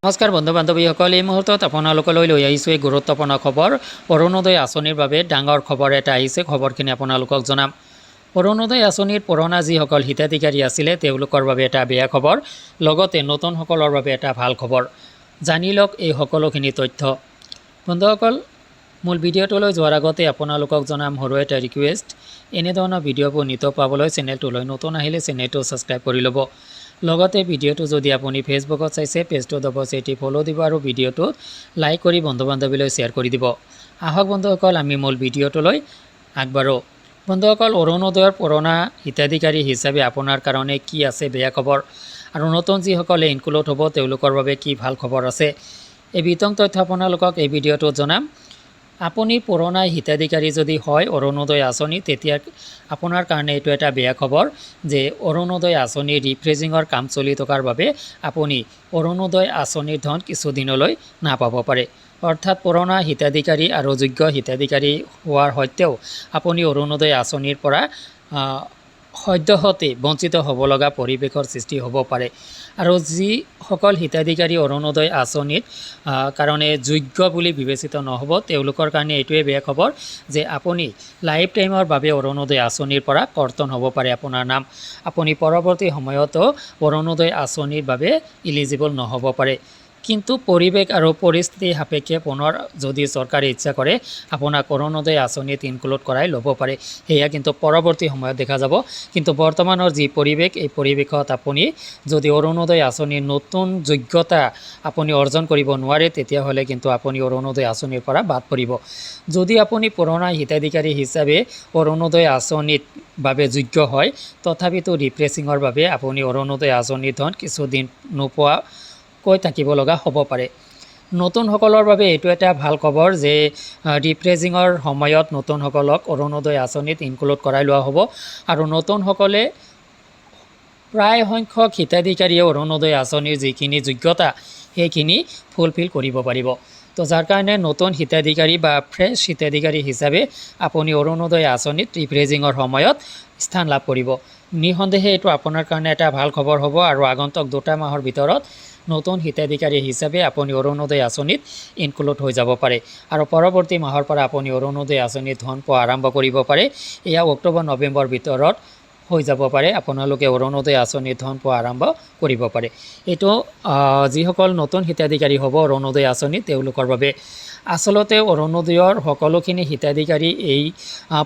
নমস্কাৰ বন্ধু বান্ধৱীসকল, এই মুহূৰ্তত আপোনালোকলৈ লৈ আহিছোঁ এক গুৰুত্বপূৰ্ণ খবৰ। অৰুণোদয় আঁচনিৰ বাবে ডাঙৰ খবৰ এটা আহিছে। খবৰখিনি আপোনালোকক জনাম। অৰুণোদয় আঁচনিৰ পুৰণা যিসকল হিতাধিকাৰী আছিলে তেওঁলোকৰ বাবে এটা বেয়া খবৰ, লগতে নতুনসকলৰ বাবে এটা ভাল খবৰ। জানি লওক এই সকলোখিনি তথ্য। বন্ধুসকল, মূল ভিডিঅ'টোলৈ যোৱাৰ আগতে আপোনালোকক জনাম সৰু এটা ৰিকুৱেষ্ট, এনেধৰণৰ ভিডিঅ'বোৰ নিতৌ পাবলৈ চেনেলটোলৈ নতুন আহিলে চেনেলটো ছাবস্ক্ৰাইব কৰি ল'ব। লগতে ভিডিঅ'টো যদি আপুনি ফেচবুকত চাইছে পেজটো অৱশ্যে এটি ফ'ল' দিব আৰু ভিডিঅ'টো লাইক কৰি বন্ধু বান্ধৱীলৈ শ্বেয়াৰ কৰি দিব। আহক বন্ধুসকল, আমি মূল ভিডিঅ'টোলৈ আগবাঢ়ো। বন্ধুসকল, অৰুণোদয়ৰ পুৰণা হিতাধিকাৰী হিচাপে আপোনাৰ কাৰণে কি আছে বেয়া খবৰ, আৰু নতুন যিসকলে ইনক্লুড হ'ব তেওঁলোকৰ বাবে কি ভাল খবৰ আছে, এই বিতং তথ্য আপোনালোকক এই ভিডিঅ'টোত জনাম। আপুনি পুৰণা হিতাধিকাৰী যদি হয় অৰুণোদয় আঁচনি, তেতিয়া আপোনাৰ কাৰণে এইটো এটা বেয়া খবৰ যে অৰুণোদয় আঁচনিৰ ৰিফ্ৰেজিঙৰ কাম চলি থকাৰ বাবে আপুনি অৰুণোদয় আঁচনিৰ ধন কিছুদিনলৈ নাপাব পাৰে। অৰ্থাৎ পুৰণা হিতাধিকাৰী আৰু যোগ্য হিতাধিকাৰী হোৱাৰ সত্ত্বেও আপুনি অৰুণোদয় আঁচনিৰ পৰা সদ্যহতে বঞ্চিত হ'ব লগা পৰিৱেশৰ সৃষ্টি হ'ব পাৰে। আৰু যিসকল হিতাধিকাৰী অৰুণোদয় আঁচনিত কাৰণে যোগ্য বুলি বিবেচিত নহ'ব তেওঁলোকৰ কাৰণে এইটোৱে বেয়া খবৰ যে আপুনি লাইফ টাইমৰ বাবে অৰুণোদয় আঁচনিৰ পৰা কৰ্তন হ'ব পাৰে আপোনাৰ নাম। আপুনি পৰৱৰ্তী সময়তো অৰুণোদয় আঁচনিৰ বাবে ইলিজিবল নহ'ব পাৰে। কিন্তু পৰিৱেশ আৰু পৰিস্থিতি সাপেক্ষে পুনৰ যদি চৰকাৰে ইচ্ছা কৰে আপোনাক অৰুণোদয় আঁচনিত ইনক্লুড কৰাই ল'ব পাৰে। সেয়া কিন্তু পৰৱৰ্তী সময়ত দেখা যাব। কিন্তু বৰ্তমানৰ যি পৰিৱেশ, এই পৰিৱেশত আপুনি যদি অৰুণোদয় আঁচনিৰ নতুন যোগ্যতা আপুনি অৰ্জন কৰিব নোৱাৰে তেতিয়াহ'লে কিন্তু আপুনি অৰুণোদয় আঁচনিৰ পৰা বাদ পৰিব। যদি আপুনি পুৰণা হিতাধিকাৰী হিচাপে অৰুণোদয় আঁচনিৰ বাবে যোগ্য হয়, তথাপিতো ৰিফ্ৰেছিঙৰ বাবে আপুনি অৰুণোদয় আঁচনিৰ ধন কিছুদিন নোপোৱাকৈ থাকিব লগা হ'ব পাৰে। নতুনসকলৰ বাবে এইটো এটা ভাল খবৰ যে ৰিফ্ৰেছিঙৰ সময়ত নতুনসকলক অৰুণোদয় আঁচনিত ইনক্লুড কৰাই লোৱা হ'ব, আৰু নতুনসকলে প্ৰায় সংখ্যক হিতাধিকাৰীয়ে অৰুণোদয় আঁচনিৰ যিখিনি যোগ্যতা সেইখিনি ফুলফিল কৰিব পাৰিব। তো যাৰ কাৰণে নতুন হিতাধিকাৰী বা ফ্ৰেছ হিতাধিকাৰী হিচাপে আপুনি অৰুণোদয় আঁচনিত ৰিফ্ৰেছিঙৰ সময়ত স্থান লাভ কৰিব। নিঃসন্দেহে এইটো আপোনাৰ কাৰণে এটা ভাল খবৰ হ'ব, আৰু আগন্তুক 2 মাহৰ ভিতৰত নতুন হিতাধিকাৰী হিচাপে আপুনি অৰুণোদয় আঁচনিত ইনক্লুড হৈ যাব পাৰে, আৰু পৰৱৰ্তী মাহৰ পৰা আপুনি অৰুণোদয় আঁচনিত ধন পোৱা আৰম্ভ কৰিব পাৰে। এয়া অক্টোবৰ নৱেম্বৰ ভিতৰত হৈ যাব পাৰে আপোনালোকে অৰুণোদয় আঁচনিৰ ধন পোৱা আৰম্ভ কৰিব পাৰে। এইটো যিসকল নতুন হিতাধিকাৰী হ'ব অৰুণোদয় আঁচনি তেওঁলোকৰ বাবে। আচলতে অৰুণোদয়ৰ সকলোখিনি হিতাধিকাৰী এই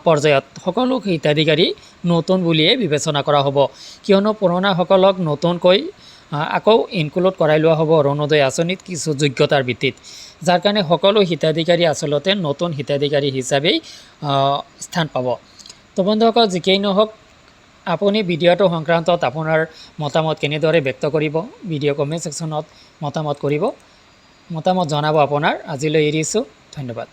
পৰ্যায়ত সকলো হিতাধিকাৰী নতুন বুলিয়ে বিবেচনা কৰা হ'ব, কিয়নো পুৰণাসকলক নতুনকৈ আকৌ ইনক্লুড কৰাই লোৱা হ'ব অৰুণোদয় আঁচনিত কিছু যোগ্যতাৰ ভিত্তিত। যাৰ কাৰণে সকলো হিতাধিকাৰী আচলতে নতুন হিতাধিকাৰী হিচাপেই স্থান পাব। তো বন্ধুসকল, যিকেই নহওক আপুনি ভিডিঅ'টো সংক্ৰান্তত আপোনাৰ মতামত কেনেদৰে ব্যক্ত কৰিব, ভিডিঅ' কমেণ্ট ছেকশ্যনত মতামত জনাব আপোনাৰ। আজিলৈ এৰিছোঁ, ধন্যবাদ।